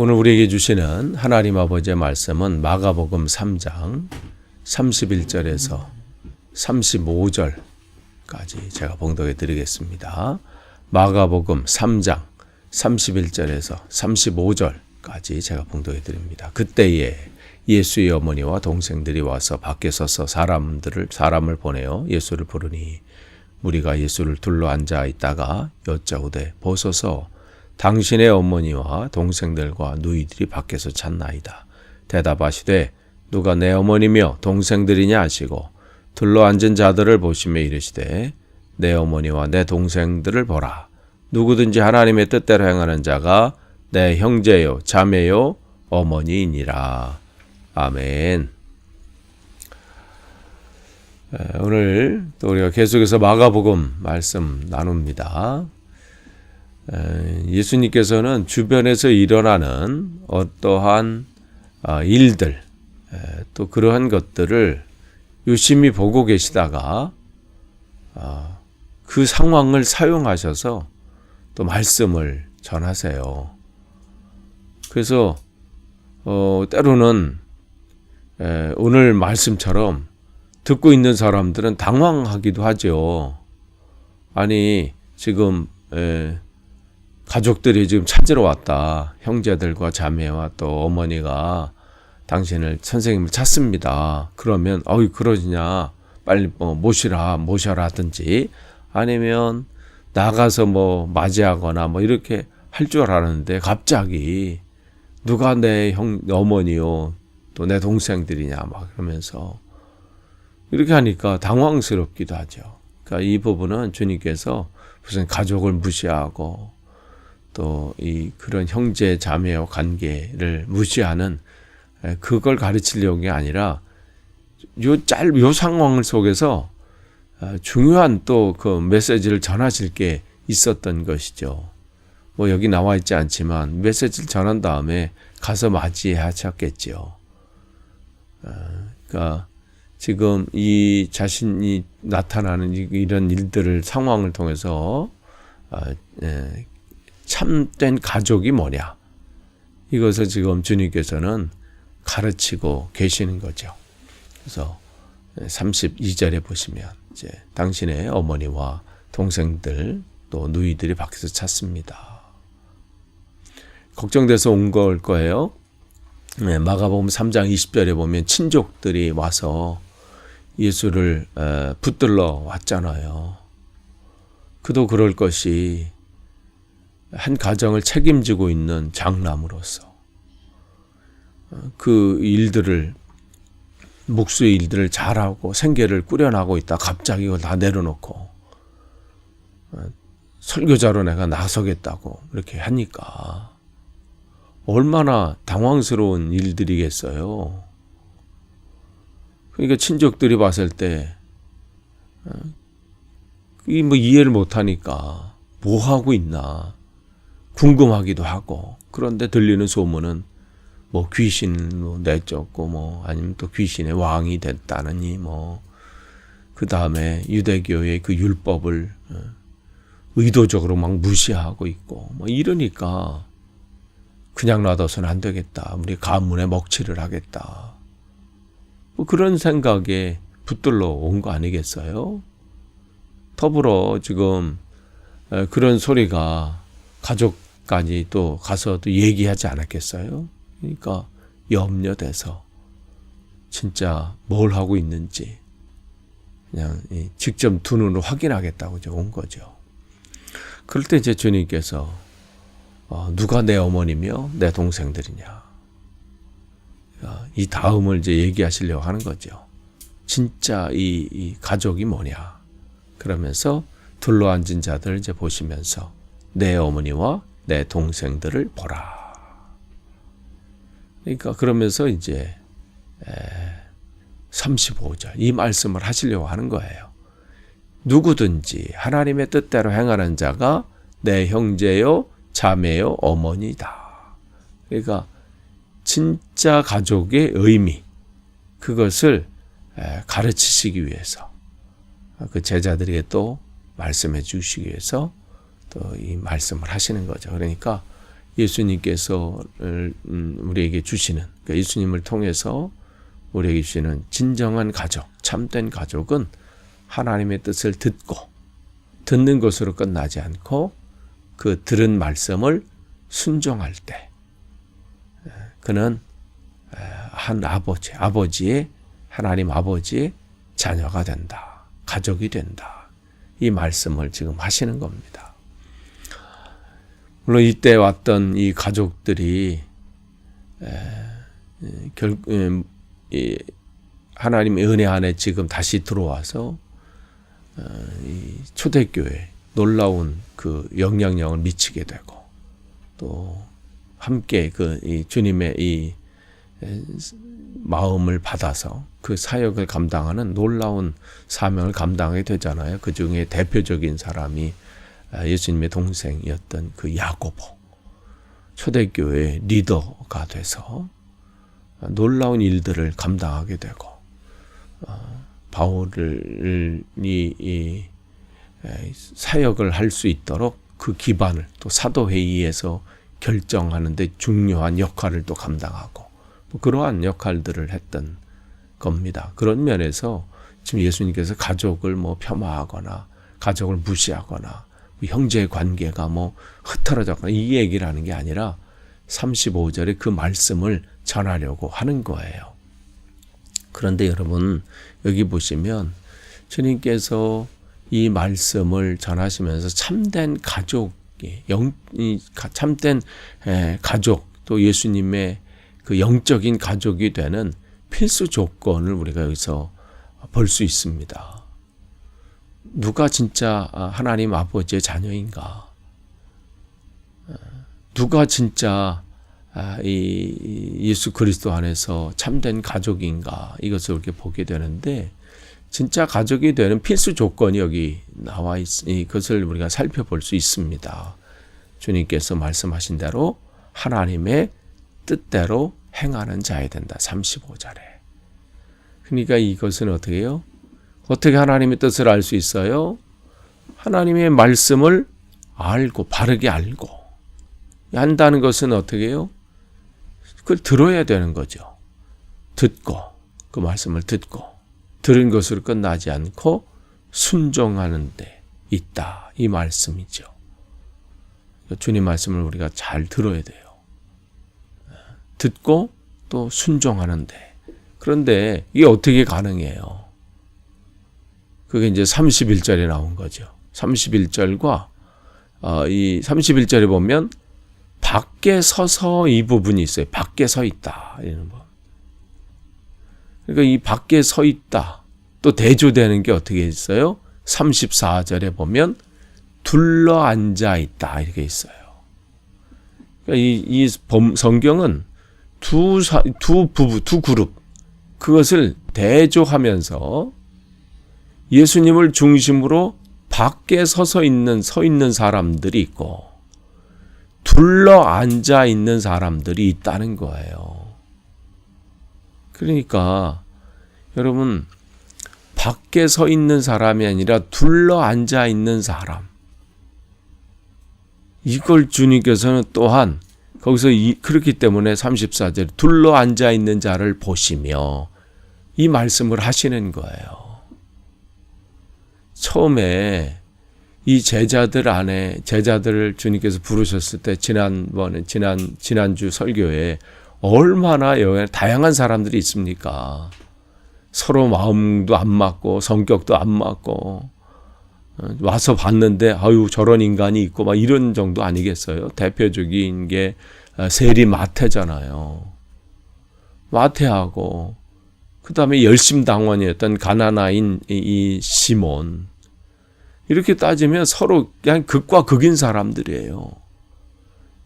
오늘 우리에게 주시는 하나님 아버지의 말씀은 마가복음 3장 31절에서 35절까지 제가 봉독해 드리겠습니다. 마가복음 3장 31절에서 35절까지 제가 봉독해 드립니다. 그때에 예수의 어머니와 동생들이 와서 밖에 서서 사람을 보내어 예수를 부르니 무리가 예수를 둘러 앉아 있다가 여짜오되 보소서 당신의 어머니와 동생들과 누이들이 밖에서 찾나이다. 대답하시되 누가 내 어머니며 동생들이냐 하시고 둘러 앉은 자들을 보시며 이르시되 내 어머니와 내 동생들을 보라. 누구든지 하나님의 뜻대로 행하는 자가 내 형제요 자매요 어머니이니라. 아멘. 오늘 또 우리가 계속해서 마가복음 말씀 나눕니다. 예수님께서는 주변에서 일어나는 어떠한 일들, 또 그러한 것들을 유심히 보고 계시다가 그 상황을 사용하셔서 또 말씀을 전하세요. 그래서 때로는 오늘 말씀처럼 듣고 있는 사람들은 당황하기도 하죠. 아니 지금 가족들이 지금 찾으러 왔다. 형제들과 자매와 또 어머니가 당신을 선생님을 찾습니다. 그러면 그러지냐 빨리 모셔라 하든지 아니면 나가서 맞이하거나 이렇게 할 줄 알았는데 갑자기 누가 내 어머니요 또 내 동생들이냐 그러면서 이렇게 하니까 당황스럽기도 하죠. 그러니까 이 부분은 주님께서 무슨 가족을 무시하고 또 그런 형제 자매와 관계를 무시하는 그걸 가르치려는 게 아니라 요 상황 속에서 중요한 또 그 메시지를 전하실 게 있었던 것이죠. 여기 나와 있지 않지만 메시지를 전한 다음에 가서 맞이하셨겠죠. 그러니까 지금 이 자신이 나타나는 이런 일들을 상황을 통해서 참된 가족이 뭐냐 이것을 지금 주님께서는 가르치고 계시는 거죠. 그래서 32절에 보시면 이제 당신의 어머니와 동생들 또 누이들이 밖에서 찾습니다. 걱정돼서 온 걸 거예요. 마가복음 3장 20절에 보면 친족들이 와서 예수를 붙들러 왔잖아요. 그도 그럴 것이 한 가정을 책임지고 있는 장남으로서 그 일들을 묵수의 일들을 잘하고 생계를 꾸려나가고 있다. 갑자기 이걸 다 내려놓고 설교자로 내가 나서겠다고 이렇게 하니까 얼마나 당황스러운 일들이겠어요. 그러니까 친족들이 봤을 때 이해를 못하니까 뭐 하고 있나 궁금하기도 하고 그런데 들리는 소문은 귀신 내쫓고 아니면 또 귀신의 왕이 됐다느니 그 다음에 유대교의 그 율법을 의도적으로 무시하고 있고 이러니까 그냥 놔둬서는 안 되겠다. 우리 가문에 먹칠을 하겠다. 그런 생각에 붙들러 온 거 아니겠어요? 더불어 지금 그런 소리가 가족까지 또 가서 또 얘기하지 않았겠어요? 그러니까 염려돼서 진짜 뭘 하고 있는지 그냥 직접 두 눈으로 확인하겠다고 온 거죠. 그럴 때 이제 주님께서 누가 내 어머니며 내 동생들이냐 이 다음을 이제 얘기하시려고 하는 거죠. 진짜 이 가족이 뭐냐 그러면서 둘러앉은 자들을 이제 보시면서 내 어머니와 내 동생들을 보라. 그러니까 그러면서 이제 35절 이 말씀을 하시려고 하는 거예요. 누구든지 하나님의 뜻대로 행하는 자가 내 형제요 자매요 어머니다. 그러니까 진짜 가족의 의미 그것을 가르치시기 위해서 그 제자들에게 또 말씀해 주시기 위해서 또 이 말씀을 하시는 거죠. 그러니까 예수님께서 우리에게 주시는, 그러니까 예수님을 통해서 우리에게 주시는 진정한 가족, 참된 가족은 하나님의 뜻을 듣는 것으로 끝나지 않고 그 들은 말씀을 순종할 때 그는 한 아버지의 하나님 아버지의 자녀가 된다. 가족이 된다. 이 말씀을 지금 하시는 겁니다. 물론 이때 왔던 이 가족들이 하나님의 은혜 안에 지금 다시 들어와서 이 초대교회에 놀라운 그 영향력을 미치게 되고 또 함께 이 주님의 이 마음을 받아서 그 사역을 감당하는 놀라운 사명을 감당하게 되잖아요. 그 중에 대표적인 사람이 예수님의 동생이었던 그 야고보, 초대교회의 리더가 돼서 놀라운 일들을 감당하게 되고 바울을 이 사역을 할 수 있도록 그 기반을 또 사도회의에서 결정하는 데 중요한 역할을 또 감당하고 그러한 역할들을 했던 겁니다. 그런 면에서 지금 예수님께서 가족을 폄하하거나 가족을 무시하거나 형제 관계가 흐트러졌거나 이 얘기를 하는 게 아니라 35절에 그 말씀을 전하려고 하는 거예요. 그런데 여러분 여기 보시면 주님께서 이 말씀을 전하시면서 참된 가족, 참된 가족 또 예수님의 그 영적인 가족이 되는 필수 조건을 우리가 여기서 볼 수 있습니다. 누가 진짜 하나님 아버지의 자녀인가? 누가 진짜 이 예수 그리스도 안에서 참된 가족인가? 이것을 이렇게 보게 되는데 진짜 가족이 되는 필수 조건이 여기 나와 이것을 우리가 살펴볼 수 있습니다. 주님께서 말씀하신 대로 하나님의 뜻대로 행하는 자야 된다. 35절에. 그러니까 이것은 어떻게 해요? 어떻게 하나님의 뜻을 알 수 있어요? 하나님의 말씀을 알고 바르게 알고 한다는 것은 어떻게 해요? 그걸 들어야 되는 거죠. 듣고 그 말씀을 듣고 들은 것으로 끝나지 않고 순종하는 데 있다. 이 말씀이죠. 주님 말씀을 우리가 잘 들어야 돼요. 듣고 또 순종하는데. 그런데 이게 어떻게 가능해요? 그게 이제 31절에 나온 거죠. 31절과 이 31절에 보면 밖에 서서 이 부분이 있어요. 밖에 서 있다. 이런 거. 그러니까 이 밖에 서 있다. 또 대조되는 게 어떻게 있어요? 34절에 보면 둘러 앉아 있다. 이렇게 있어요. 그러니까 이 성경은 두 그룹 그것을 대조하면서 예수님을 중심으로 밖에 서 있는 사람들이 있고 둘러 앉아 있는 사람들이 있다는 거예요. 그러니까 여러분 밖에 서 있는 사람이 아니라 둘러 앉아 있는 사람, 이걸 주님께서는 또한 거기서 그렇기 때문에 34절 둘러 앉아 있는 자를 보시며 이 말씀을 하시는 거예요. 처음에 이 제자들을 주님께서 부르셨을 때 지난주 설교에 얼마나 다양한 사람들이 있습니까? 서로 마음도 안 맞고 성격도 안 맞고 와서 봤는데 아유 저런 인간이 있고 막 이런 정도 아니겠어요? 대표적인 게 세리 마태잖아요. 마태하고 그 다음에 열심당원이었던 가나나인 이 시몬, 이렇게 따지면 서로 그냥 극과 극인 사람들이에요.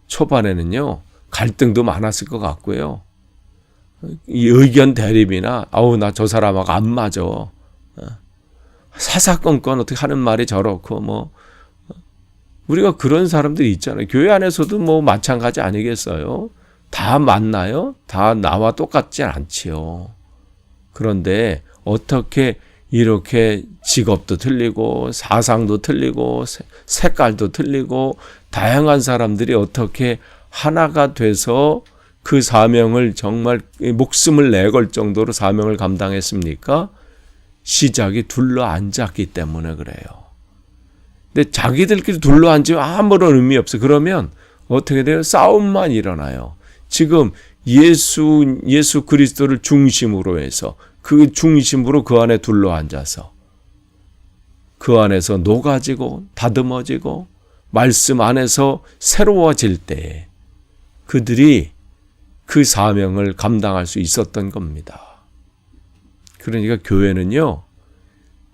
초반에는요 갈등도 많았을 것 같고요. 이 의견 대립이나 아우 나 저 사람하고 안 맞아. 사사건건 어떻게 하는 말이 저렇고 우리가 그런 사람들이 있잖아요. 교회 안에서도 마찬가지 아니겠어요? 다 맞나요? 다 나와 똑같진 않지요. 그런데 어떻게 이렇게 직업도 틀리고 사상도 틀리고 색깔도 틀리고 다양한 사람들이 어떻게 하나가 돼서 그 사명을 정말 목숨을 내걸 정도로 사명을 감당했습니까? 시작이 둘러앉았기 때문에 그래요. 근데 자기들끼리 둘러앉으면 아무런 의미 없어. 그러면 어떻게 돼요? 싸움만 일어나요. 지금 예수 그리스도를 중심으로 해서 그 중심으로 그 안에 둘러앉아서 그 안에서 녹아지고 다듬어지고 말씀 안에서 새로워질 때에 그들이 그 사명을 감당할 수 있었던 겁니다. 그러니까 교회는요,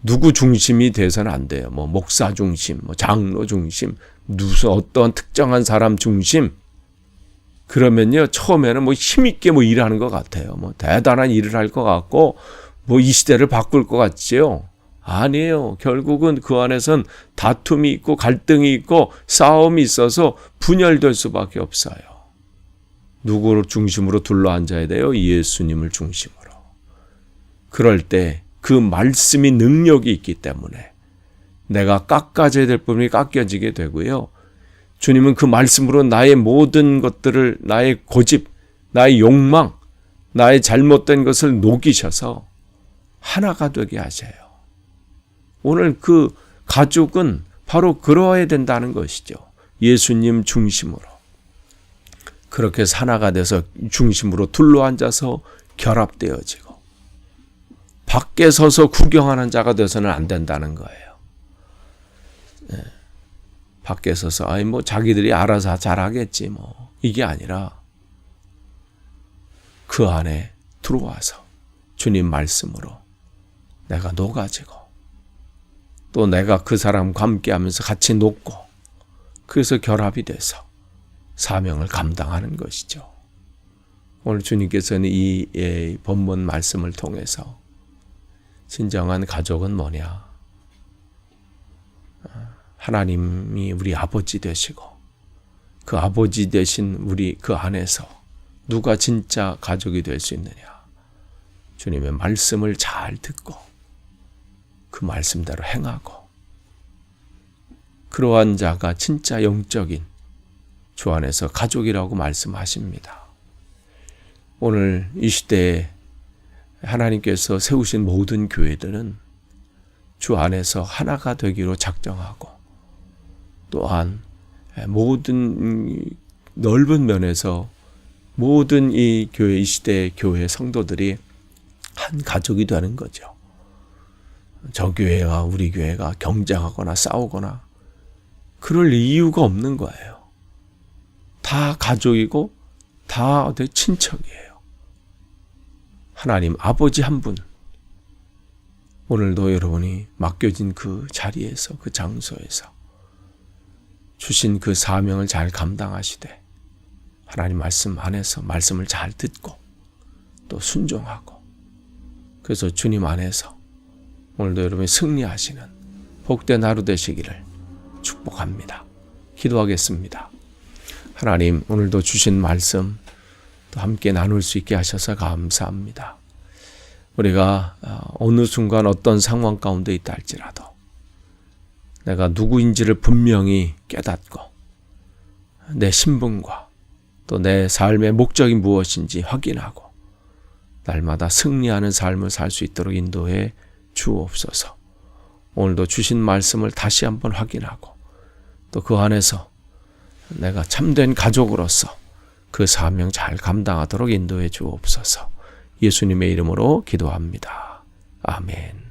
누구 중심이 돼서는 안 돼요. 뭐 목사 중심, 뭐 장로 중심, 무슨 어떤 특정한 사람 중심. 그러면요, 처음에는 뭐 힘있게 뭐 일하는 것 같아요. 뭐 대단한 일을 할 것 같고, 뭐 이 시대를 바꿀 것 같지요. 아니에요. 결국은 그 안에선 다툼이 있고 갈등이 있고 싸움이 있어서 분열될 수밖에 없어요. 누구를 중심으로 둘러앉아야 돼요? 예수님을 중심으로. 그럴 때 그 말씀이 능력이 있기 때문에 내가 깎아져야 될 부분이 깎여지게 되고요. 주님은 그 말씀으로 나의 모든 것들을, 나의 고집, 나의 욕망, 나의 잘못된 것을 녹이셔서 하나가 되게 하셔요. 오늘 그 가족은 바로 그러해야 된다는 것이죠. 예수님 중심으로. 그렇게 해서 하나가 돼서 중심으로 둘러앉아서 결합되어지고 밖에 서서 구경하는 자가 돼서는 안 된다는 거예요. 네. 밖에 서서 뭐 자기들이 알아서 잘하겠지 뭐 이게 아니라 그 안에 들어와서 주님 말씀으로 내가 녹아지고 또 내가 그 사람과 함께하면서 같이 녹고 그래서 결합이 돼서 사명을 감당하는 것이죠. 오늘 주님께서는 이 본문 말씀을 통해서 진정한 가족은 뭐냐? 하나님이 우리 아버지 되시고 그 아버지 되신 우리 그 안에서 누가 진짜 가족이 될 수 있느냐? 주님의 말씀을 잘 듣고 그 말씀대로 행하고 그러한 자가 진짜 영적인 주 안에서 가족이라고 말씀하십니다. 오늘 이 시대에 하나님께서 세우신 모든 교회들은 주 안에서 하나가 되기로 작정하고 또한 모든 넓은 면에서 모든 이 교회, 이 시대의 교회 성도들이 한 가족이 되는 거죠. 저 교회와 우리 교회가 경쟁하거나 싸우거나 그럴 이유가 없는 거예요. 다 가족이고 다 친척이에요. 하나님 아버지 한 분, 오늘도 여러분이 맡겨진 그 자리에서 그 장소에서 주신 그 사명을 잘 감당하시되 하나님 말씀 안에서 말씀을 잘 듣고 또 순종하고 그래서 주님 안에서 오늘도 여러분이 승리하시는 복된 하루 되시기를 축복합니다. 기도하겠습니다. 하나님 오늘도 주신 말씀 또 함께 나눌 수 있게 하셔서 감사합니다. 우리가 어느 순간 어떤 상황 가운데 있다 할지라도 내가 누구인지를 분명히 깨닫고 내 신분과 또 내 삶의 목적이 무엇인지 확인하고 날마다 승리하는 삶을 살 수 있도록 인도해 주옵소서. 오늘도 주신 말씀을 다시 한번 확인하고 또 그 안에서 내가 참된 가족으로서 그 사명 잘 감당하도록 인도해 주옵소서. 예수님의 이름으로 기도합니다. 아멘.